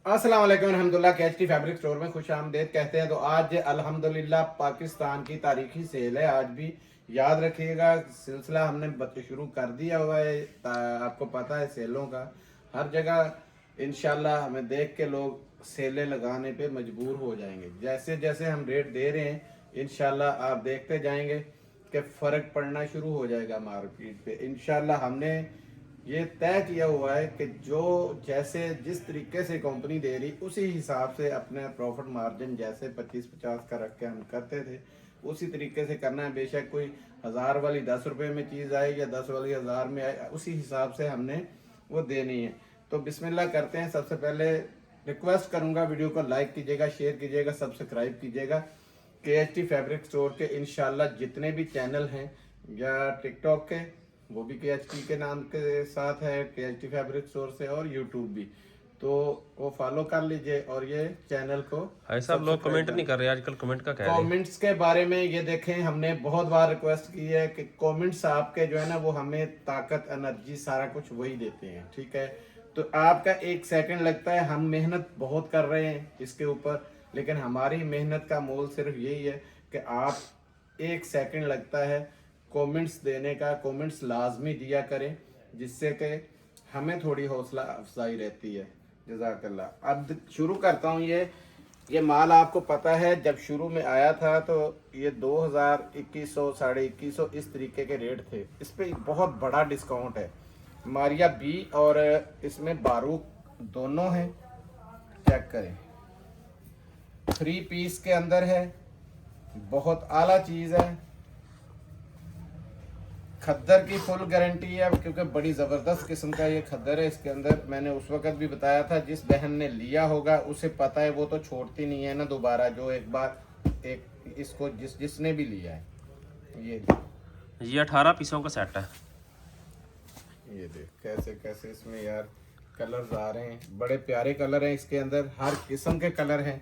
अस्सलाम वालेकुम रहमतुल्लाह। केएचटी फैब्रिक स्टोर में खुश आमदेद कहते हैं। तो आज अल्हम्दुलिल्लाह पाकिस्तान की तारीखी सेल है। आज भी याद रखिएगा, सिलसिला हमने शुरू कर दिया हुआ है। आपको पता है सेलों का हर जगह इंशाल्लाह हमें देख के लोग सेलें लगाने पे मजबूर हो जाएंगे। जैसे जैसे हम रेट दे रहे हैं इंशाल्लाह आप देखते जाएंगे कि फ़र्क पड़ना शुरू हो जाएगा मार्केट पे। इंशाल्लाह हमने ये तय किया हुआ है कि जो जैसे जिस तरीके से कंपनी दे रही उसी हिसाब से अपने प्रॉफिट मार्जिन जैसे 25-50 का रख के हम करते थे उसी तरीके से करना है। बेशक कोई 1000 वाली 10 रुपए में चीज़ आए या 10 वाली 1000 में आए, उसी हिसाब से हमने वो देनी है। तो बिस्मिल्लाह करते हैं। सबसे पहले रिक्वेस्ट करूंगा, वीडियो को लाइक कीजिएगा, शेयर कीजिएगा, सब्सक्राइब कीजिएगा। केएचटी फैब्रिक स्टोर के इंशाल्लाह जितने भी चैनल हैं या टिकटॉक के वो भी केएचटी के नाम के साथ है, केएचटी फैब्रिक स्टोर से, और यूट्यूब भी, तो वो फॉलो कर लीजिए और ये चैनल को भाई साहब लोग सब्सक्राइब कमेंट कर। नहीं कर रहे आजकल, कमेंट का कह रहे हैं। कमेंट्स के बारे में ये देखें, हमने बहुत बार रिक्वेस्ट की है कि कमेंट्स आपके जो है ना वो हमें ताकत, एनर्जी, सारा कुछ वही देते हैं। ठीक है, तो आपका एक सेकंड लगता है, हम मेहनत बहुत कर रहे हैं इसके ऊपर, लेकिन हमारी मेहनत का मोल सिर्फ यही है कि आप एक सेकंड लगता है कमेंट्स देने का। कमेंट्स लाजमी दिया करें जिससे कि हमें थोड़ी हौसला अफजाई रहती है। जज़ाकल्लाह। अब शुरू करता हूँ। ये माल आपको पता है जब शुरू में आया था तो ये 2000, 2100, 2150 इस तरीके के रेट थे। इस पे एक बहुत बड़ा डिस्काउंट है। मारिया बी और इसमें बारूक दोनों हैं। चेक करें, 3 पीस के अंदर है, बहुत आला चीज़ है। खद्दर की फुल गारंटी है क्योंकि बड़ी ज़बरदस्त किस्म का ये खद्दर है। इसके अंदर मैंने उस वक्त भी बताया था, जिस बहन ने लिया होगा उसे पता है, वो तो छोड़ती नहीं है ना दोबारा। जो एक बार एक इसको जिसने भी लिया है ये 18 पीसों का सेट है। ये देख कैसे कैसे इसमें यार कलर्स आ रहे हैं, बड़े प्यारे कलर हैं इसके अंदर, हर किस्म के कलर हैं।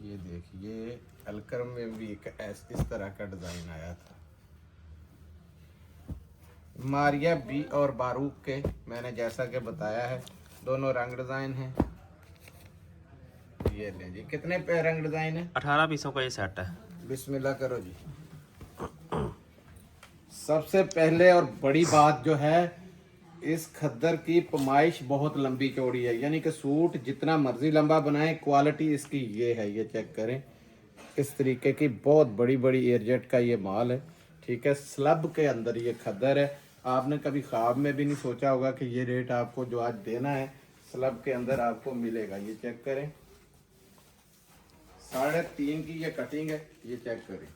ये देखिए, अलकरम में भी एक इस तरह का डिजाइन आया था। मारिया बी और बारूक के मैंने जैसा कि बताया है दोनों रंग डिजाइन हैं। ये लें जी, कितने पे रंग डिजाइन है? 18 पीसों का ये सेट है। बिस्मिल्लाह करो जी। सबसे पहले और बड़ी बात जो है, इस खद्दर की पमाइश बहुत लंबी चौड़ी है, यानी कि सूट जितना मर्जी लंबा बनाए, क्वालिटी इसकी ये है। ये चेक करें, इस तरीके की बहुत बड़ी बड़ी एयरजेट का ये माल है। ठीक है, स्लब के अंदर ये खद्दर है। आपने कभी ख्वाब में भी नहीं सोचा होगा कि ये रेट आपको जो आज देना है स्लब के अंदर आपको मिलेगा। ये चेक करें, 3.5 की ये कटिंग है। ये चेक करें,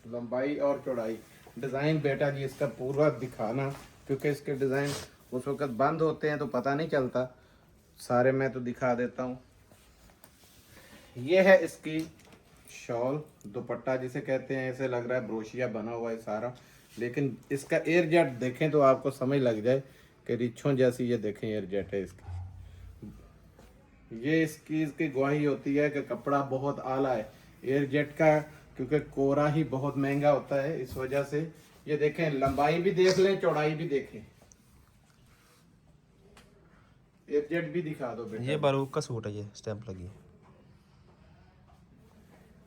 लंबाई और चौड़ाई। डिज़ाइन बेटा जी इसका पूरा दिखाना, क्योंकि इसके डिज़ाइन उस वक्त बंद होते हैं तो पता नहीं चलता। सारे मैं तो दिखा देता हूँ। ये है इसकी शॉल, दुपट्टा जिसे कहते हैं। ऐसे लग रहा है ब्रोशिया बना हुआ है सारा, लेकिन इसका एयर जेट देखें तो आपको समझ लग जाए कि रिछों जैसी ये देखें एयर जेट है इसकी। ये इसकी गवाही होती है कि कपड़ा बहुत आला है एयर जेट का, क्योंकि कोरा ही बहुत महंगा होता है इस वजह से। ये देखें, लंबाई भी देख लें, चौड़ाई भी देखें। एयर जेट भी दिखा दो बेटा। ये बारूक का सूट है, ये स्टैंप लगी है।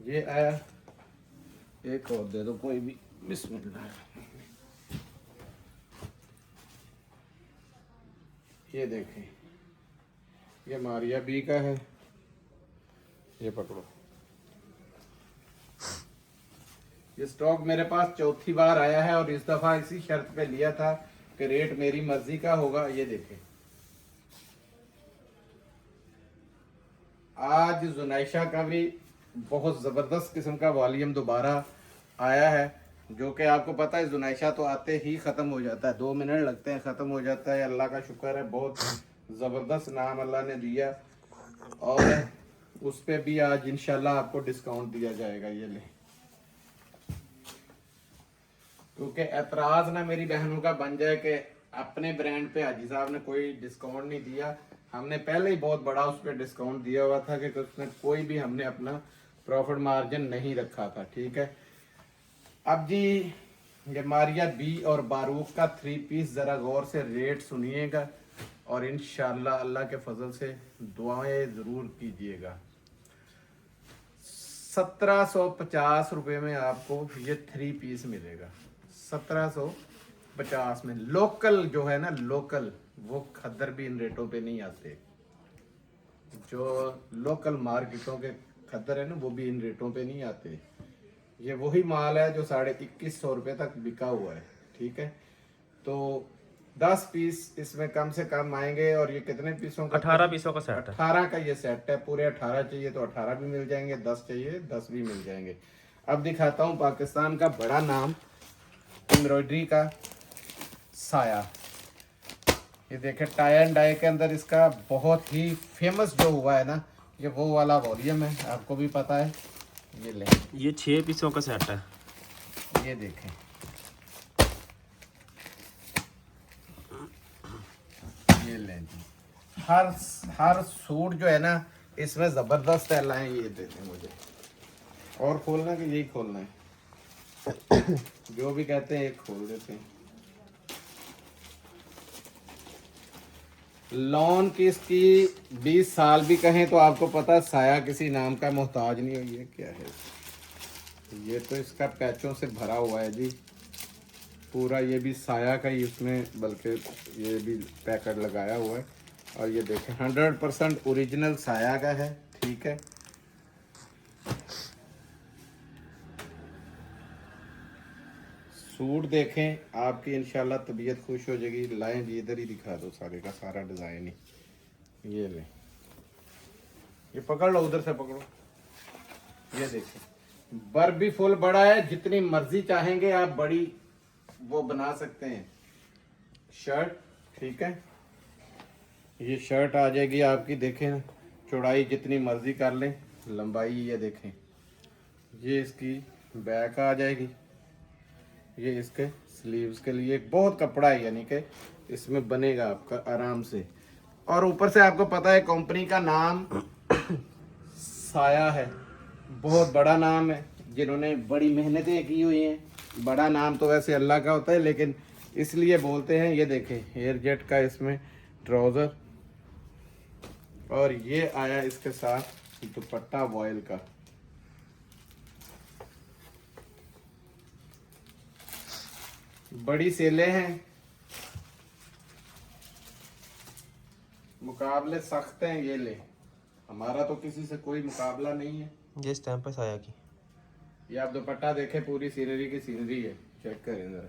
ये आया, एक और दे दो कोई भी। बिस्मिल्लाह। ये देखें, ये मारिया बी का है। ये पकड़ो, ये स्टॉक मेरे पास चौथी बार आया है और इस दफा इसी शर्त पे लिया था कि रेट मेरी मर्जी का होगा। ये देखें, आज जुनैशा का भी बहुत ज़बरदस्त किस्म का वॉल्यूम दोबारा आया है, जो कि आपको पता है जुनैशा तो आते ही ख़त्म हो जाता है, 2 मिनट लगते हैं ख़त्म हो जाता है। अल्लाह का शुक्र है, बहुत ज़बरदस्त नाम अल्लाह ने दिया, और उस पर भी आज इंशाल्लाह आपको डिस्काउंट दिया जाएगा। ये ले, क्योंकि एतराज़ ना मेरी बहनों का बन जाए कि अपने ब्रांड पे हाजी साहब ने कोई डिस्काउंट नहीं दिया। हमने पहले ही बहुत बड़ा उस पर डिस्काउंट दिया हुआ था कि उसमें कोई भी हमने अपना प्रॉफिट मार्जिन नहीं रखा था। ठीक है, अब जी ये मारिया बी और बारूक का 3 पीस ज़रा गौर से रेट सुनिएगा और इंशाल्लाह अल्लाह के फजल से दुआएं ज़रूर कीजिएगा। 1750 रुपये में आपको ये 3 पीस मिलेगा। 1750 में। लोकल जो है ना, लोकल, वो खद्दर भी इन रेटों पे नहीं आते। जो लोकल मार्केटों के खद्दर है ना, वो भी इन रेटों पे नहीं आते। ये वही माल है जो 2150 रुपये तक बिका हुआ है। ठीक है, तो 10 पीस इसमें कम से कम आएंगे। और ये कितने पीसों का? 18 पीसों का सेट है। 18 का ये सेट है। पूरे 18 चाहिए तो 18 भी मिल जाएंगे, 10 चाहिए 10 भी मिल जाएंगे। अब दिखाता हूँ पाकिस्तान का बड़ा नाम एम्ब्रॉयडरी का साया। ये देखे टाई एंड डाई के अंदर इसका बहुत ही फेमस जो हुआ है ना, ये वो वाला वॉल्यूम है, आपको भी पता है। ये ले, ये 6 पीसों का सेट है। ये देखें, ये लें जी। हर सूट जो है ना, इसमें जबरदस्त है। लाएं ये देते मुझे, और खोलना कि यही खोलना है? जो भी कहते हैं एक खोल देते हैं। लॉन की इसकी 20 साल भी कहें तो आपको पता है, साया किसी नाम का मोहताज नहीं है। ये क्या है? ये तो इसका पैचों से भरा हुआ है जी पूरा। ये भी साया का ही उसमें, बल्कि ये भी पैकेट लगाया हुआ है। और ये देखें 100% ओरिजिनल साया का है। ठीक है, सूट देखें, आपकी इंशाल्लाह तबीयत खुश हो जाएगी। लाएं जी, इधर ही दिखा दो सारे का सारा डिज़ाइन ही। ये ले, ये पकड़ लो, उधर से पकड़ो। ये देखें, बर भी फुल बड़ा है। जितनी मर्जी चाहेंगे आप बड़ी वो बना सकते हैं शर्ट। ठीक है, ये शर्ट आ जाएगी आपकी। देखें ना, चौड़ाई जितनी मर्जी कर लें, लंबाई ये देखें। ये इसकी बैक आ जाएगी। ये इसके स्लीव्स के लिए बहुत कपड़ा है, यानी कि इसमें बनेगा आपका आराम से। और ऊपर से आपको पता है कंपनी का नाम साया है, बहुत बड़ा नाम है, जिन्होंने बड़ी मेहनतें की हुई हैं। बड़ा नाम तो वैसे अल्लाह का होता है, लेकिन इसलिए बोलते हैं। ये देखें, एयर जेट का इसमें ट्राउज़र, और ये आया इसके साथ दुपट्टा वॉयल का। बड़ी सेलें हैं, मुकाबले सख्त हैं। ये ले, हमारा तो किसी से कोई मुकाबला नहीं है। ये स्टैंप है साया की। ये आप दुपट्टा देखें, पूरी सीनरी की सीनरी है। चेक करें जरा,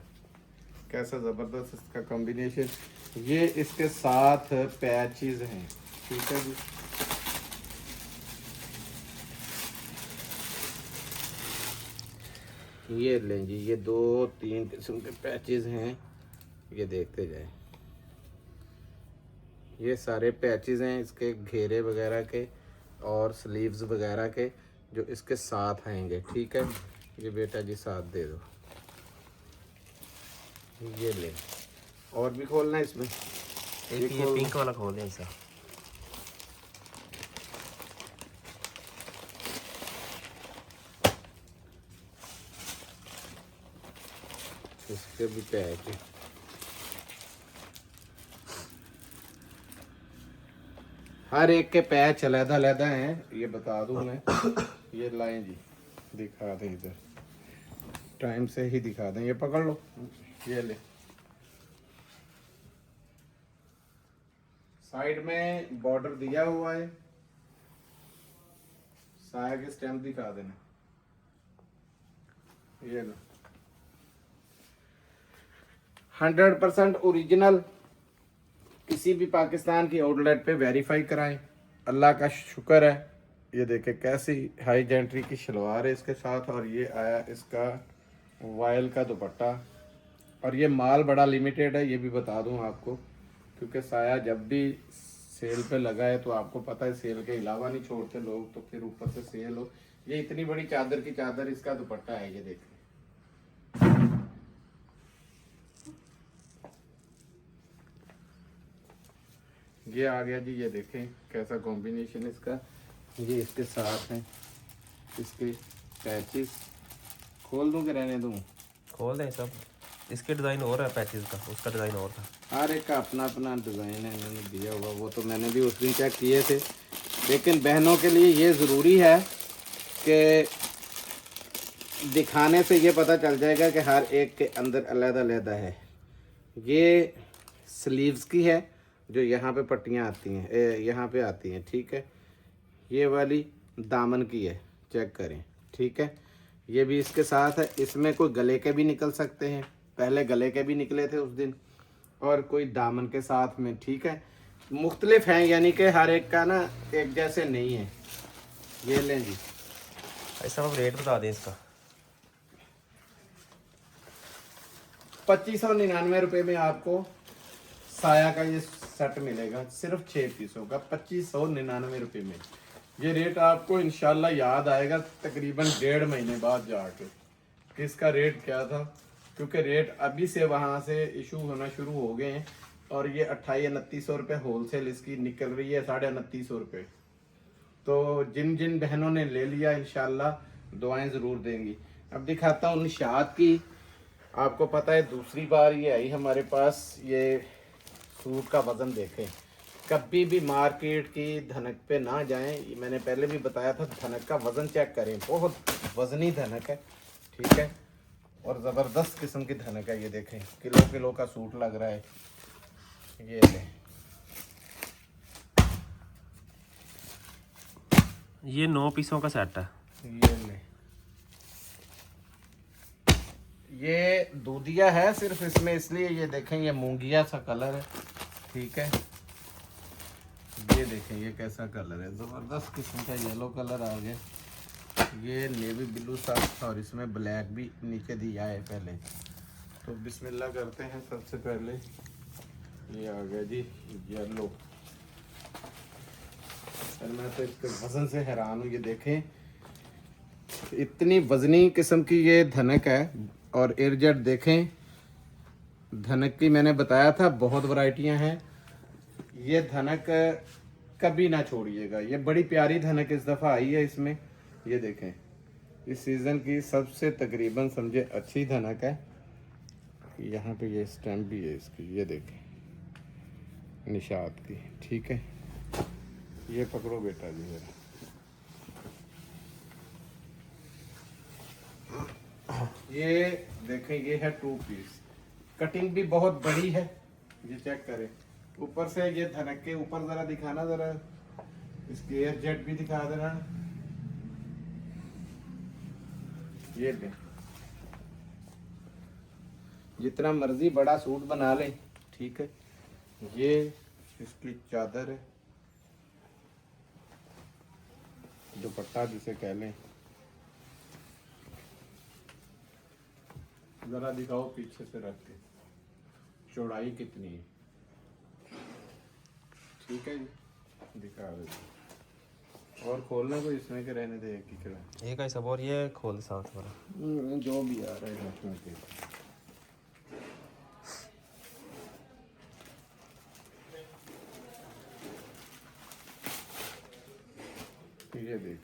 कैसा ज़बरदस्त इसका कॉम्बिनेशन। ये इसके साथ पैचेस हैं। ठीक है जी, ये लें जी, ये 2-3 किस्म के पैचेस हैं। ये देखते जाए, ये सारे पैचेस हैं इसके घेरे वगैरह के और स्लीव्स वगैरह के, जो इसके साथ आएंगे। ठीक है, ये बेटा जी साथ दे दो। ये ले, और भी खोलना है इसमें। एक ये पिंक वाला खोल दिया ऐसा। इसके भी पैच है। हर एक के पैच अलग-अलग हैं, ये बता दूं मैं। ये लाएं जी, दिखा दें इधर, टाइम से ही दिखा दें। ये पकड़ लो, ये ले। साइड में बॉर्डर दिया हुआ है, साया के स्टैम्प दिखा देना। ये लो, 100% ओरिजिनल। किसी भी पाकिस्तान की आउटलेट पे वेरीफाई कराएं। अल्लाह का शुक्र है। ये देखें कैसी हाई जेंट्री की शलवार है इसके साथ, और ये आया इसका वायल का दुपट्टा। और ये माल बड़ा लिमिटेड है, ये भी बता दूं आपको, क्योंकि साया जब भी सेल पे लगा है तो आपको पता है सेल के अलावा नहीं छोड़ते लोग, तो फिर ऊपर से सेल हो। ये इतनी बड़ी चादर की चादर इसका दुपट्टा है। ये देखें, ये आ गया जी। ये देखें कैसा कॉम्बिनेशन इसका। ये इसके साथ हैं इसके पैचेस, खोल दूं कि रहने दूं? खोल दें सब। इसके डिज़ाइन और है पैकेज का, उसका डिज़ाइन और था। हर एक का अपना अपना डिज़ाइन है इन्होंने दिया हुआ, वो तो मैंने भी उस दिन चेक किए थे। लेकिन बहनों के लिए ये ज़रूरी है कि दिखाने से ये पता चल जाएगा कि हर एक के अंदर अलग-अलग है। ये स्लीव्स की है जो यहाँ पे पट्टियाँ आती हैं, यहाँ पे आती हैं, ठीक है। ये वाली दामन की है, चेक करें, ठीक है। ये भी इसके साथ है। इसमें कोई गले के भी निकल सकते हैं, पहले गले के भी निकले थे उस दिन, और कोई दामन के साथ में, ठीक है। मुख्तलिफ हैं, यानी कि हर एक का ना एक जैसे नहीं है। ये लें जी। ऐसा आप रेट बता दें इसका। 2599 रुपये में आपको साया का ये सेट मिलेगा, सिर्फ 6 पीसों का 2599 रुपये में। ये रेट आपको इंशाल्लाह याद आएगा तकरीबन 1.5 महीने बाद जाके कि इसका रेट क्या था, क्योंकि रेट अभी से वहाँ से इशू होना शुरू हो गए हैं। और ये 2800-2900 रुपये होलसेल इसकी निकल रही है, 2950 रुपये। तो जिन जिन बहनों ने ले लिया इंशाल्लाह दुआएं ज़रूर देंगी। अब दिखाता हूँ निशात की। आपको पता है दूसरी बार ये आई हमारे पास। ये सूट का वज़न देखें, कभी भी मार्केट की धनक पे ना जाएं। मैंने पहले भी बताया था, धनक का वज़न चेक करें, बहुत वज़नी धनक है, ठीक है। और ज़बरदस्त किस्म की धनक है। ये देखें, किलो किलो का सूट लग रहा है। ये लें, ये 9 पीसों का सेट है। ये लें। ये दूधिया है सिर्फ इसमें, इसलिए ये देखें, ये मूंगिया सा कलर है, ठीक है। ये देखें ये कैसा कलर है, ज़बरदस्त किस्म का येलो कलर आ गया। ये नेवी ब्लू सा, और इसमें ब्लैक भी नीचे दिया है पहले। तो बिस्मिल्लाह करते हैं। सबसे पहले ये आ गया जी येलो। सर मैं तो इसके वज़न से हैरान हूँ। ये देखें, इतनी वज़नी किस्म की ये धनक है। और एयरजेट देखें, धनक की मैंने बताया था बहुत वैरायटियां हैं। ये धनक कभी ना छोड़िएगा, ये बड़ी प्यारी धनक इस दफ़ा आई है इसमें। ये देखें, इस सीज़न की सबसे तकरीबन समझे अच्छी धनक है। यहाँ पे ये स्टैम्प भी है इसकी, ये देखें, निशात की, ठीक है। ये पकड़ो बेटा जी मेरा। ये देखें, ये है 2 पीस। कटिंग भी बहुत बड़ी है, ये चेक करें। ऊपर से ये धनक के ऊपर जरा दिखाना, जरा इसके एयर जेट भी दिखा देना। ये ले, जितना मर्जी बड़ा सूट बना ले, ठीक है। ये इसकी चादर है, दुपट्टा जिसे कह लें। जरा दिखाओ पीछे से रख के, चौड़ाई कितनी है, ठीक है जी, दिखा दे। और खोलना को इसमें के रहने दे एक ही एक ऐसा, और ये खोल साथ वाला, जो भी आ रहा है इसमें के। ये देख,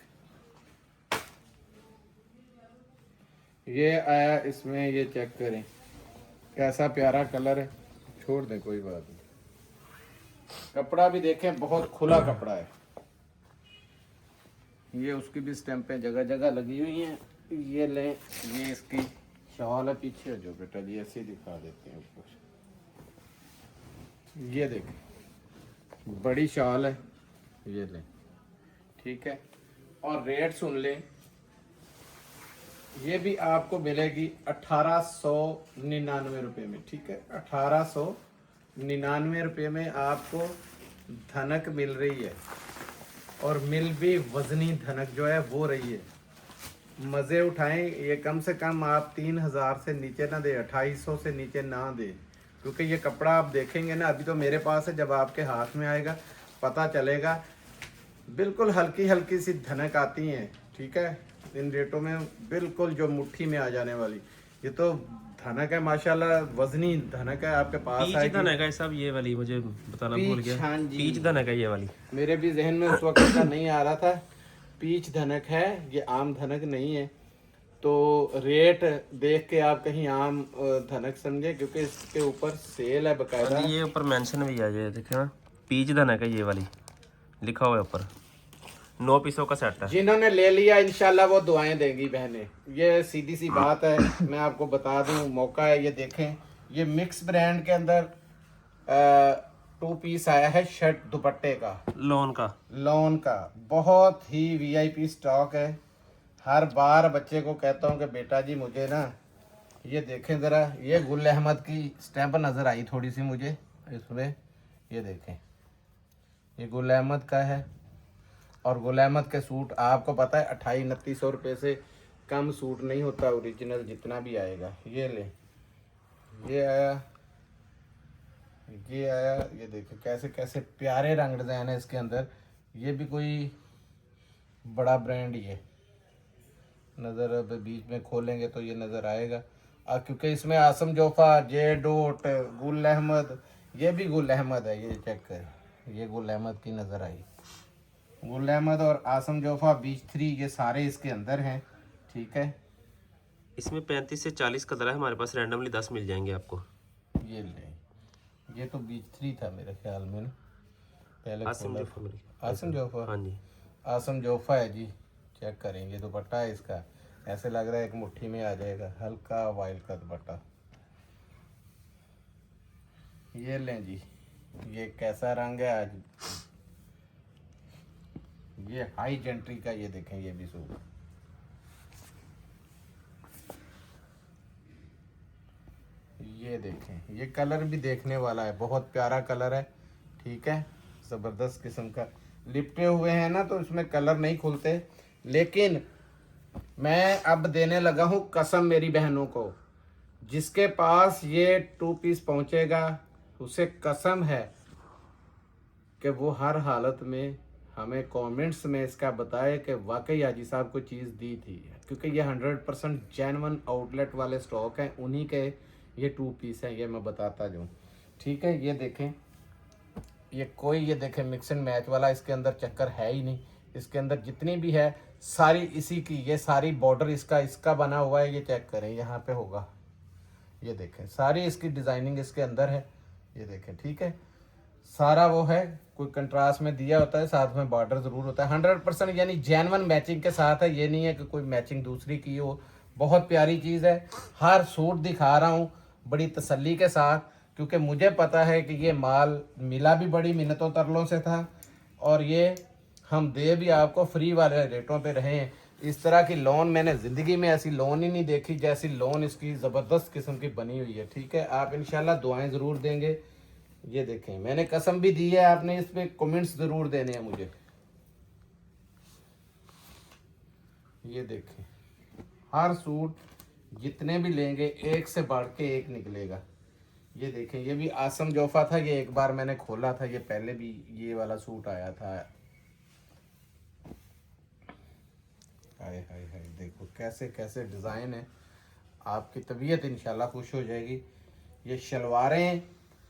ये आया इसमें, ये चेक करें कैसा प्यारा कलर है। छोड़ दें, कोई बात नहीं। कपड़ा भी देखें, बहुत खुला कपड़ा है। ये उसकी भी स्टैंपें जगह जगह लगी हुई हैं। ये लें, ये इसकी शॉल है, पीछे जो बेटा जी ऐसे ही दिखा देते हैं ऊपर। ये देखें, बड़ी शॉल है, ये लें, ठीक है। और रेट सुन लें, ये भी आपको मिलेगी 1899 रुपये में, ठीक है। 1899 रुपये में आपको धनक मिल रही है, और मिल भी वजनी धनक जो है वो रही है। मज़े उठाएं। ये कम से कम आप 3000 से नीचे ना दे, 2800 से नीचे ना दे, क्योंकि ये कपड़ा आप देखेंगे ना, अभी तो मेरे पास है, जब आपके हाथ में आएगा पता चलेगा। बिल्कुल हल्की हल्की सी धनक आती हैं, ठीक है, इन रेटों में, बिल्कुल जो मुट्ठी में आ जाने वाली। ये तो धनक है माशाल्लाह, वजनी धनक है आपके पास। पीच धनक है सब, ये वाली मुझे बताना भूल गया। हाँ जी, पीच धनक है ये वाली, मेरे भी जहन में उस वक्त का नहीं आ रहा था। पीच धनक है, ये आम धनक नहीं है। तो रेट देख के आप कहीं आम धनक समझे, क्योंकि इसके ऊपर सेल है बकायदा। ये ऊपर मेंशन भी है, ये देखिए ना, पीच धनक है ये वाली, लिखा हुआ है ऊपर। 9 पीसों का सेट है। जिन्होंने ले लिया इंशाल्लाह वो दुआएं देंगी बहनें, ये सीधी सी बात है। मैं आपको बता दूं, मौका है। ये देखें, ये मिक्स ब्रांड के अंदर 2 पीस आया है शर्ट दुपट्टे का, लोन का। लॉन का। बहुत ही वीआईपी स्टॉक है। हर बार बच्चे को कहता हूँ कि बेटा जी मुझे ना, ये देखें ज़रा, ये गुल अहमद की स्टैंप नज़र आई थोड़ी सी मुझे इसमें। ये देखें, ये गुल अहमद का है। और गुल अहमद के सूट आपको पता है 2800-2900 रुपये से कम सूट नहीं होता ओरिजिनल, जितना भी आएगा। ये ले, ये आया, ये आया। ये देखो कैसे कैसे प्यारे रंग डिज़ाइन है इसके अंदर। ये भी कोई बड़ा ब्रांड, ये नज़र अब बीच में खोलेंगे तो ये नज़र आएगा। क्योंकि इसमें आसम जोफा, जे डोट, गुल अहमद, ये भी गुल अहमद है। ये चेक कर, ये गुल अहमद की नज़र आई। गुल अहमद और आसम जोफा, बीच 3, ये सारे इसके अंदर हैं। ठीक है, इसमें 35 से 40 कलर है हमारे पास, रैंडमली 10 मिल जाएंगे आपको। ये ले, ये तो बीच 3 था मेरे ख्याल में ना, पहले आसिम खोला। जोफा मिल आसम जोफा, हाँ जी। आसम जोफा है जी। चेक करेंगे, दुपट्टा है इसका, ऐसे लग रहा है एक मुट्ठी में आ जाएगा, हल्का वाइल्ड का दुपट्टा। ये लें जी, ये कैसा रंग है आज, ये हाई जेंट्री का। ये देखें, ये भी सूट, ये देखें, ये कलर भी देखने वाला है, बहुत प्यारा कलर है। ठीक है, ज़बरदस्त किस्म का। लिपटे हुए हैं ना तो इसमें कलर नहीं खुलते। लेकिन मैं अब देने लगा हूँ कसम मेरी बहनों को, जिसके पास ये 2 पीस पहुँचेगा उसे कसम है कि वो हर हालत में हमें कमेंट्स में इसका बताए कि वाकई हाजी साहब को चीज़ दी थी। क्योंकि ये 100% जेन्युइन आउटलेट वाले स्टॉक हैं, उन्हीं के ये 2 पीस हैं, ये मैं बताता जाऊँ। ठीक है, ये देखें, ये कोई, ये देखें मिक्स एंड मैच वाला इसके अंदर चक्कर है ही नहीं। इसके अंदर जितनी भी है सारी इसी की, ये सारी बॉर्डर इसका बना हुआ है। ये चेक करें, यहाँ पे होगा, ये देखें सारी इसकी डिज़ाइनिंग इसके अंदर है। ये देखें, ठीक है, सारा वो है, कोई कंट्रास्ट में दिया होता है, साथ में बॉर्डर ज़रूर होता है। 100% यानी जेन्युइन मैचिंग के साथ है, ये नहीं है कि कोई मैचिंग दूसरी की हो। बहुत प्यारी चीज़ है। हर सूट दिखा रहा हूँ बड़ी तसल्ली के साथ, क्योंकि मुझे पता है कि ये माल मिला भी बड़ी मिन्नतों तरलों से था, और ये हम दे भी आपको फ्री वाले रेटों पे रहे हैं। इस तरह की लोन मैंने ज़िंदगी में ऐसी लोन ही नहीं देखी जैसी लोन इसकी ज़बरदस्त किस्म की बनी हुई है। ठीक है, आप इंशाल्लाह दुआएं ज़रूर देंगे। ये देखें, मैंने कसम भी दी है, आपने इस पे कमेंट्स ज़रूर देने हैं मुझे। ये देखें, हर सूट जितने भी लेंगे एक से बढ़ के एक निकलेगा। ये देखें, ये भी आसम जोफा था, ये एक बार मैंने खोला था, ये पहले भी ये वाला सूट आया था। हाय हाय हाय, देखो कैसे कैसे डिज़ाइन है, आपकी तबीयत इंशाल्लाह खुश हो जाएगी। ये शलवारें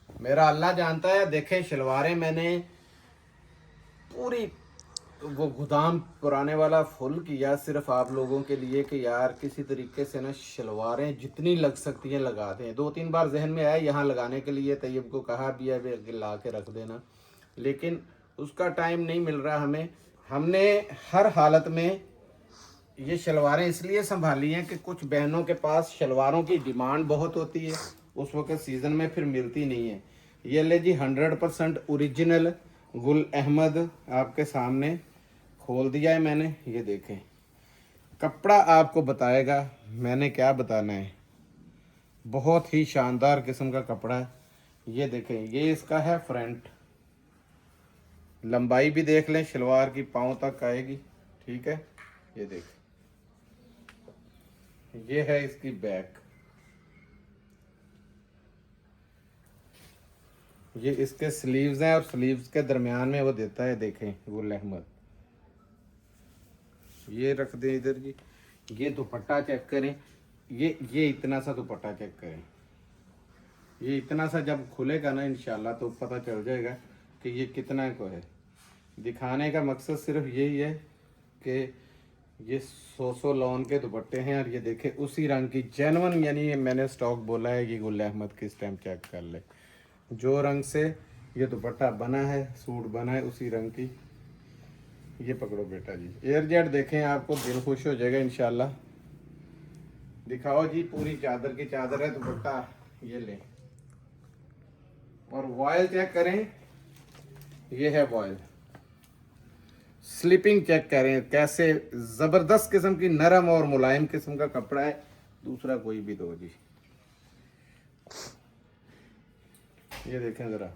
मेरा अल्लाह जानता है। देखें, शलवारें मैंने पूरी वो गोदाम पुराने वाला फुल किया सिर्फ आप लोगों के लिए कि यार किसी तरीके से ना शलवारें जितनी लग सकती हैं लगा दें। 2-3 बार जहन में आया यहाँ लगाने के लिए, तैयब को कहा भी है वे ला के रख देना, लेकिन उसका टाइम नहीं मिल रहा हमें। हमने हर हालत में ये शलवारें इसलिए संभाली हैं कि कुछ बहनों के पास शलवारों की डिमांड बहुत होती है, उस वक्त सीज़न में फिर मिलती नहीं है। ये ले जी, 100% ओरिजिनल गुल अहमद आपके सामने खोल दिया है मैंने। ये देखें, कपड़ा आपको बताएगा मैंने क्या बताना है, बहुत ही शानदार किस्म का कपड़ा है। ये देखें, ये इसका है फ्रंट, लंबाई भी देख लें, शलवार की पाँव तक आएगी। ठीक है, ये देखें, ये है इसकी बैक, ये इसके स्लीव्स हैं और स्लीव्स के दरमियान में वो देता है, देखें गुल अहमद। ये रख दें इधर जी। ये दुपट्टा चेक करें, ये इतना सा दुपट्टा चेक करें, ये इतना सा जब खुलेगा ना इंशाल्लाह तो पता चल जाएगा कि ये कितना को है। दिखाने का मकसद सिर्फ यही है कि ये 100 लॉन के दुपट्टे हैं और ये देखे उसी रंग की जेन्युइन, यानी ये मैंने स्टॉक बोला है कि गुल अहमद की स्टैम्प चेक कर ले। जो रंग से ये दुपट्टा बना है, सूट बना है, उसी रंग की। ये पकड़ो बेटा जी, एयर जेट देखें, आपको दिल खुश हो जाएगा इंशाल्लाह। दिखाओ जी, पूरी चादर की चादर है दुपट्टा, ये लें। और वॉयल चेक करें, ये है वॉयल। स्लीपिंग चेक करें, कैसे जबरदस्त किस्म की नरम और मुलायम किस्म का कपड़ा है, दूसरा कोई भी दो जी। ये देखें जरा,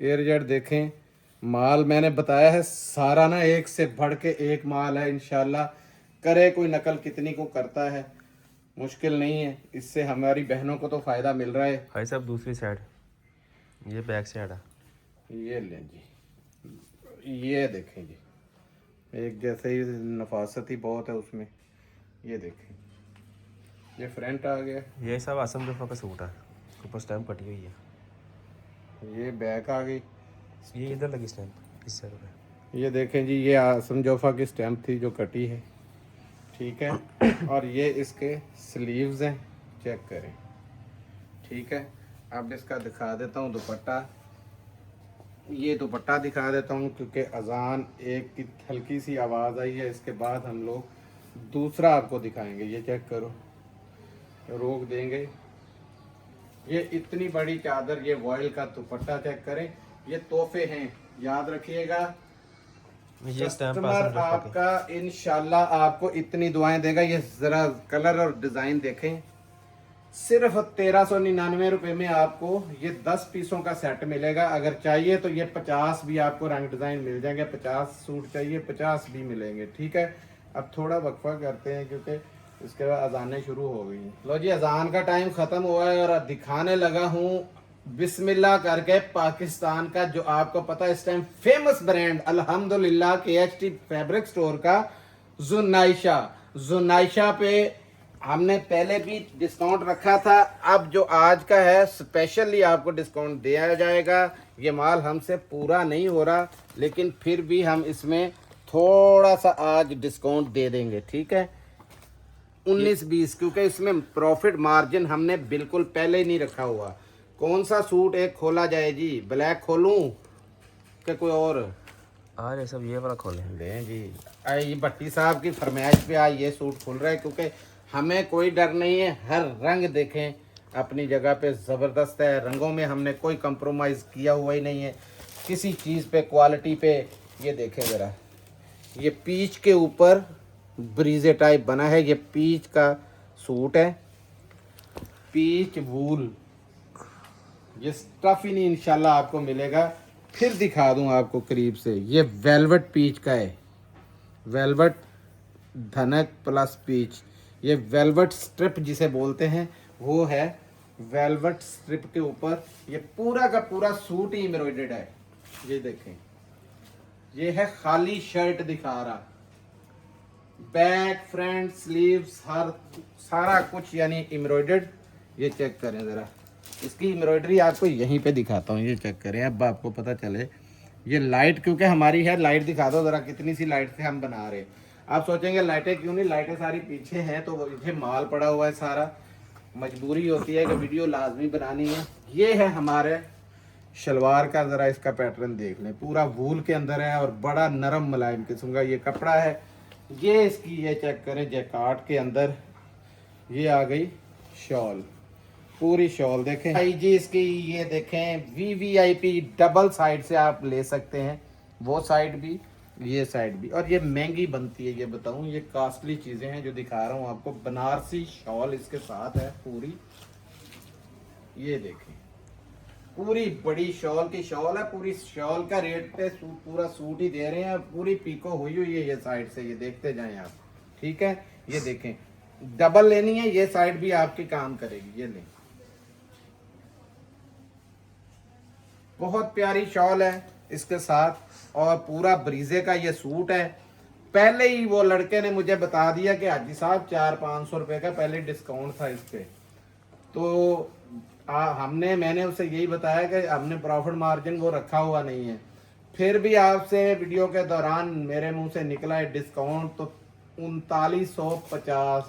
एयर जेट देखें, माल मैंने बताया है सारा ना एक से बढ़ के एक माल है इंशाल्लाह। करे कोई नकल कितनी को करता है, मुश्किल नहीं है, इससे हमारी बहनों को तो फायदा मिल रहा है। भाई साहब दूसरी साइड, ये बैक साइड है। ये लें जी, ये देखें जी, एक जैसे ही नफासत ही बहुत है उसमें। ये देखें, ये फ्रंट आ गया, ये सब आसम जोफा का सूट है, ऊपर स्टैम्प कटी हुई है। ये बैक आ गई। ये इधर लगी स्टैम्प इस साइड पे। ये देखें जी, ये आसम जोफा की स्टैम्प थी जो कटी है, ठीक है। और ये इसके स्लीव्स हैं, चेक करें, ठीक है। अब इसका दिखा देता हूँ दुपट्टा। ये दुपट्टा दिखा देता हूँ क्योंकि अजान एक की हल्की सी आवाज़ आई है, इसके बाद हम लोग दूसरा आपको दिखाएंगे। ये चेक करो, रोक देंगे। ये इतनी बड़ी चादर, ये वॉयल का दुपट्टा चेक करें, ये तोहफे हैं, याद रखिएगा। ये स्टैम्प कस्टमर आपका इंशाल्लाह आपको इतनी दुआएं देगा। ये जरा कलर और डिजाइन देखें, सिर्फ 1399 रुपए में आपको ये 10 पीसों का सेट मिलेगा। अगर चाहिए तो ये 50 भी आपको रंग डिजाइन मिल जाएंगे, 50 सूट चाहिए 50 भी मिलेंगे, ठीक है। अब थोड़ा वक्फा करते हैं क्योंकि इसके बाद अजानें शुरू हो गई हैं। लो जी, अजान का टाइम खत्म हुआ है और अब दिखाने लगा हूँ बिस्मिल्लाह करके पाकिस्तान का, जो आपको पता है इस टाइम फेमस ब्रांड अल्हम्दुलिल्लाह KHT फैब्रिक स्टोर का जुनाइशा। जुनाइशा पे हमने पहले भी डिस्काउंट रखा था, अब जो आज का है स्पेशली आपको डिस्काउंट दिया जाएगा। ये माल हमसे पूरा नहीं हो रहा, लेकिन फिर भी हम इसमें थोड़ा सा आज डिस्काउंट दे देंगे, ठीक है। 19-20, क्योंकि इसमें प्रॉफिट मार्जिन हमने बिल्कुल पहले ही नहीं रखा हुआ। कौन सा सूट एक खोला जाए जी, ब्लैक खोलूं कि कोई और? आज सब ये वाला खोले लें जी, ये भट्टी साहब की फरमाइश पे आज ये सूट खुल रहा है, क्योंकि हमें कोई डर नहीं है। हर रंग देखें अपनी जगह पे ज़बरदस्त है, रंगों में हमने कोई कंप्रोमाइज़ किया हुआ ही नहीं है किसी चीज़ पे, क्वालिटी पे। ये देखें ज़रा, ये पीच के ऊपर ब्रीजे टाइप बना है, ये पीच का सूट है, पीच वूल। ये स्टफ ही नहीं इंशाल्लाह आपको मिलेगा। फिर दिखा दूं आपको करीब से, ये वेलवेट पीच का है, वेलवेट धनक प्लस पीच। ये वेलवेट स्ट्रिप जिसे बोलते हैं वो है, वेलवेट स्ट्रिप के ऊपर ये पूरा का पूरा सूट ही एम्ब्रॉयडर्ड है। ये देखें, ये है खाली शर्ट दिखा रहा, बैक फ्रंट स्लीव्स हर सारा कुछ यानी एम्ब्रॉयडर्ड। ये चेक करें ज़रा, इसकी एम्ब्रॉयडरी आपको यहीं पे दिखाता हूँ, ये चेक करें अब आपको पता चले। ये लाइट क्योंकि हमारी है, लाइट दिखा दो ज़रा, कितनी सी लाइट से हम बना रहे हैं। आप सोचेंगे लाइटें क्यों नहीं, लाइटें सारी पीछे हैं, तो पीछे माल पड़ा हुआ है सारा, मजबूरी होती है कि वीडियो लाजमी बनानी है। ये है हमारे शलवार का, ज़रा इसका पैटर्न देख लें, पूरा वूल के अंदर है और बड़ा नरम मुलायम किस्म का ये कपड़ा है। ये इसकी ये चेक करें, जैकार्ड के अंदर ये आ गई शॉल, पूरी शॉल देखें भाई जी इसकी। ये देखें VVIP डबल साइड से आप ले सकते हैं, वो साइड भी ये साइड भी। और ये महंगी बनती है, ये बताऊं, ये कॉस्टली चीज़ें हैं जो दिखा रहा हूँ आपको। बनारसी शॉल इसके साथ है पूरी, ये देखें पूरी बड़ी शॉल की शॉल है। पूरी शॉल का रेट पे पूरा सूट ही दे रहे हैं, पूरी पीको हुई हुई है ये साइड से, ये देखते जाएं आप, ठीक है। ये देखें, डबल लेनी है, ये साइड भी आपकी काम करेगी। ये लें, बहुत प्यारी शॉल है इसके साथ, और पूरा ब्रीजे का ये सूट है। पहले ही वो लड़के ने मुझे बता दिया कि हाजी साहब 400-500 रुपए का पहले डिस्काउंट था इस पे, तो मैंने उसे यही बताया कि हमने प्रॉफिट मार्जिन वो रखा हुआ नहीं है। फिर भी आपसे वीडियो के दौरान मेरे मुंह से निकला है डिस्काउंट, तो 3950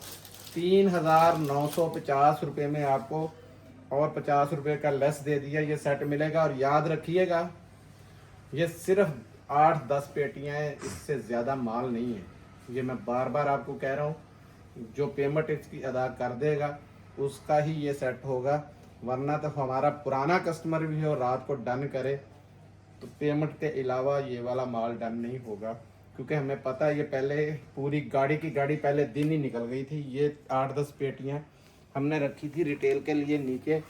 3950 रुपये में आपको और 50 रुपये का लेस दे दिया ये सेट मिलेगा। और याद रखिएगा ये सिर्फ 8-10 पेटियां हैं, इससे ज़्यादा माल नहीं है। ये मैं बार बार आपको कह रहा हूँ, जो पेमेंट इसकी अदा कर देगा उसका ही ये सेट होगा, वरना तो हमारा पुराना कस्टमर भी हो रात को डन करे तो पेमेंट के अलावा ये वाला माल डन नहीं होगा, क्योंकि हमें पता है ये पहले पूरी गाड़ी की गाड़ी पहले दिन ही निकल गई थी। ये 8-10 पेटियां हमने रखी थी रिटेल के लिए, नीचे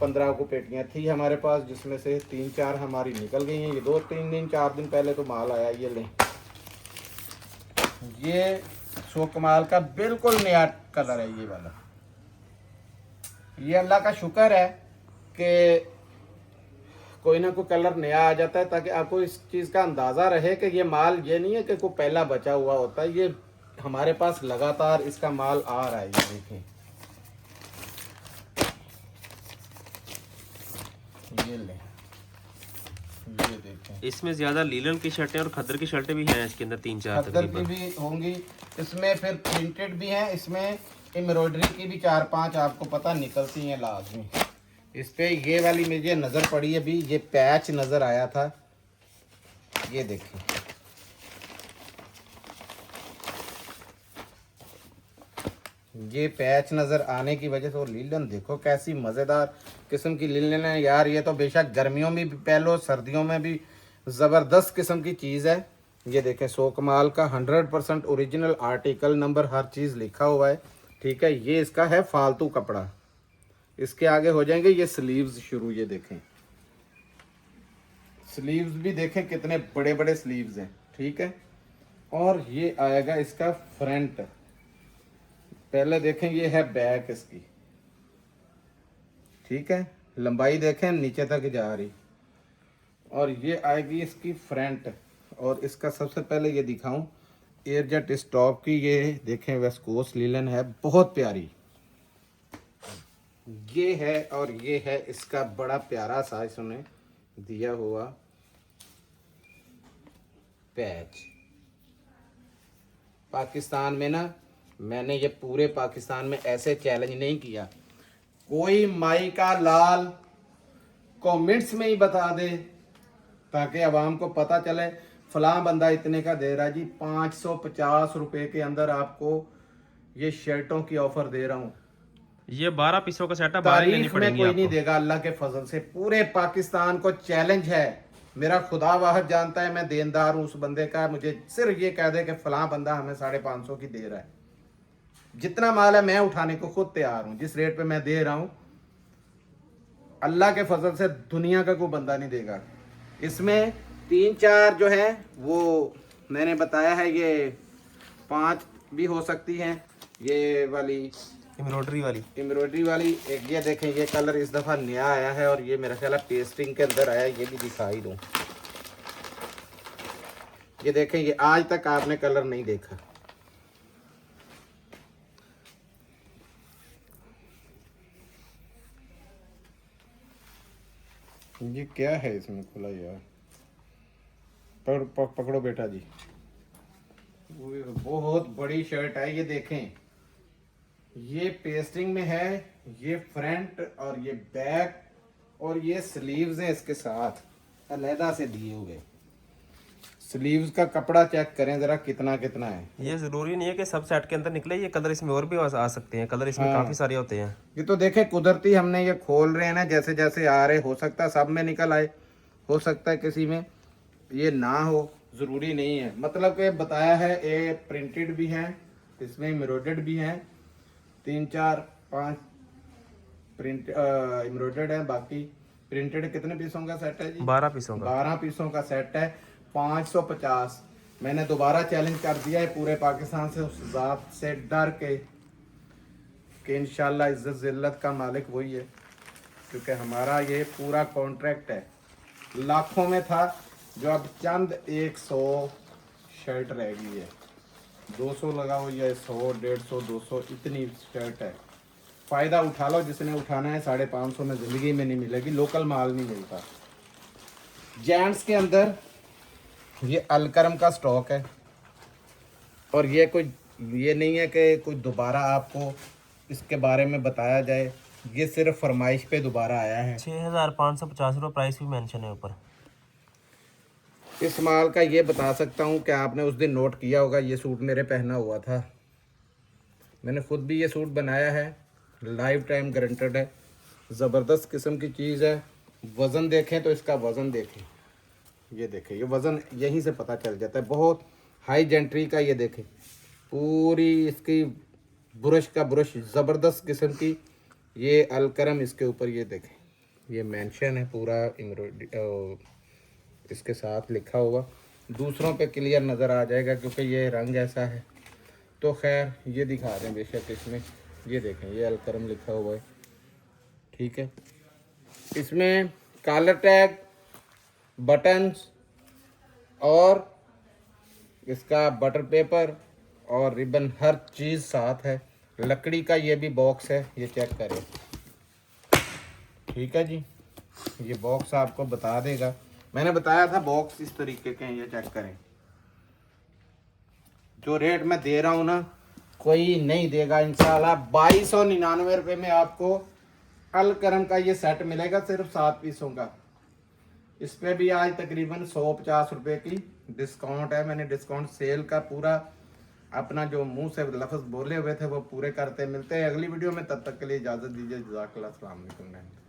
15 को पेटियां थी हमारे पास, जिसमें से 3-4 हमारी निकल गई हैं। ये 2-3 दिन 4 दिन पहले तो माल आया। ये लें, ये सो कमाल का बिल्कुल नया कलर है ये वाला। ये अल्लाह का शुक्र है कि कोई ना कोई कलर नया आ जाता है, ताकि आपको इस चीज़ का अंदाज़ा रहे कि ये माल ये नहीं है कि कोई पहला बचा हुआ होता है, ये हमारे पास लगातार इसका माल आ रहा है। ये देखें, ये लें, ये देखें। इसमें ज्यादा लीलन की शर्टें और खद्दर की शर्टें भी हैं इसके अंदर, 3-4 खद्दर की भी होंगी इसमें, फिर प्रिंटेड भी हैं इसमें, एम्ब्रॉयडरी की भी 4-5 आपको पता निकलती हैं लाजमी। इस पे ये वाली मुझे नज़र पड़ी है, अभी ये पैच नज़र आया था, ये देखें। ये पैच नज़र आने की वजह से, और लीलन देखो कैसी मज़ेदार किस्म की लीलन है यार। ये तो बेशक गर्मियों में भी पहलो, सर्दियों में भी ज़बरदस्त किस्म की चीज़ है। ये देखें, सो कमाल का 100% ओरिजिनल आर्टिकल नंबर हर चीज़ लिखा हुआ है, ठीक है। ये इसका है फालतू कपड़ा। इसके आगे हो जाएंगे ये स्लीव्स शुरू। ये देखें, स्लीव्स भी देखें कितने बड़े बड़े स्लीव्स हैं, ठीक है। और ये आएगा इसका फ्रंट। पहले देखें, ये है बैक इसकी, ठीक है। लंबाई देखें नीचे तक जा रही। और ये आएगी इसकी फ्रंट। और इसका सबसे पहले ये दिखाऊं, एयरजेट स्टॉप की, ये देखें वेस्कोस लीलन है, बहुत प्यारी ये है। और ये है इसका बड़ा प्यारा सा इसमें दिया हुआ पैच। पाकिस्तान में ना, मैंने ये पूरे पाकिस्तान में ऐसे चैलेंज नहीं किया, कोई माई का लाल कमेंट्स में ही बता दे ताकि आवाम को पता चले फलां बंदा इतने का दे रहा है जी, 550 रुपए के अंदर आपको ये शर्टों की ऑफर दे रहा हूँ। ये 12 पीसों का सेट है, 12 लेनी तारीख में पड़ेंगी कोई आपको। नहीं देगा अल्लाह के फजल से। पूरे पाकिस्तान को चैलेंज है, मेरा खुदा वाहद जानता है मैं देनदार हूँ उस बंदे का। मुझे सिर्फ ये कह दे कि फलां बंदा हमें 550 की दे रहा है, जितना माल है मैं उठाने को खुद तैयार हूँ। जिस रेट पे मैं दे रहा हूँ अल्लाह के फजल से दुनिया का कोई बंदा नहीं देगा। इसमें 3-4 जो है वो मैंने बताया है, ये 5 भी हो सकती हैं। ये वाली एम्ब्रॉयडरी वाली एक, ये देखें ये कलर इस दफ़ा नया आया है, और ये मेरा ख्याल है पेस्टिंग के अंदर आया है। ये भी दिखाई दूँ, ये देखें, ये आज तक आपने कलर नहीं देखा। ये क्या है इसमें खुला यार, पकड़ो बेटा जी। बहुत बड़ी शर्ट है, ये देखें, ये पेस्टिंग में है, ये फ्रंट और ये बैक, और ये स्लीव्स हैं इसके साथ अलहदा से दिए हुए। स्लीव्स का कपड़ा चेक करें जरा कितना कितना है। ये जरूरी नहीं है कि सब सेट के अंदर निकले, ये कलर इसमें और भी आ सकते हैं। कलर इसमें काफी सारे होते हैं। ये तो देखें कुदरती हमने ये खोल रहे हैं ना, जैसे जैसे आ रहे, हो सकता है सब में निकल आए, हो सकता है किसी में ये ना हो, ज़रूरी नहीं है। मतलब कि बताया है, ये प्रिंटेड भी हैं, इसमें एम्ब्रॉयडर्ड भी हैं, 3-4-5 प्रिंट एम्ब्रॉयडर्ड है, बाकी प्रिंटेड। कितने पीसों का सेट है जी? 12 पीसों का। 12 पीसों का सेट है, 550। मैंने दोबारा चैलेंज कर दिया है पूरे पाकिस्तान से, उस ज़ात से डर के कि इंशाल्लाह इज्जत जिल्लत का मालिक वही है, क्योंकि हमारा ये पूरा कॉन्ट्रैक्ट है। लाखों में था जो अब चंद 100 शर्ट रह गई है, 200 लगा हुई है, 100, 150, 200 इतनी शर्ट है। फ़ायदा उठा लो जिसने उठाना है। 550 में ज़िंदगी में नहीं मिलेगी, लोकल माल नहीं मिलता। जेंट्स के अंदर ये अलकरम का स्टॉक है, और ये कोई ये नहीं है कि कोई दोबारा आपको इसके बारे में बताया जाए, ये सिर्फ फरमाइश पे दोबारा आया है। 6550 रुपये प्राइस भी मेंशन है ऊपर। इस माल का ये बता सकता हूँ कि आपने उस दिन नोट किया होगा, ये सूट मेरे पहना हुआ था, मैंने खुद भी ये सूट बनाया है, लाइफ टाइम गारंटेड है, ज़बरदस्त किस्म की चीज़ है। वज़न देखें तो इसका वज़न देखें, ये देखें, ये वज़न यहीं से पता चल जाता है, बहुत हाई जेंट्री का। ये देखें पूरी इसकी ब्रश का ब्रश ज़बरदस्त किस्म की, ये अलकरम इसके ऊपर, ये देखें ये मेंशन है पूरा इसके साथ लिखा हुआ। दूसरों पे क्लियर नज़र आ जाएगा क्योंकि ये रंग ऐसा है। तो खैर ये दिखा दें बेशक, इसमें ये देखें ये अलकरम लिखा हुआ है, ठीक है। इसमें कॉलर टैग, बटन्स और इसका बटर पेपर और रिबन हर चीज़ साथ है। लकड़ी का ये भी बॉक्स है, ये चेक करें, ठीक है जी। ये बॉक्स आपको बता देगा, मैंने बताया था बॉक्स इस तरीके के हैं, ये चेक करें। जो रेट मैं दे रहा हूँ ना, कोई नहीं देगा इंशाल्लाह। 2299 रुपये में आपको अलकरम का ये सेट मिलेगा, सिर्फ 7 पीसों का। इस पे भी आज तकरीबन 150 रुपये की डिस्काउंट है। मैंने डिस्काउंट सेल का पूरा अपना जो मुंह से लफ्ज़ बोले हुए थे वो पूरे करते। मिलते हैं अगली वीडियो में, तब तक के लिए इजाज़त दीजिए। जज़ाकल्लाह, अस्सलाम वालेकुम।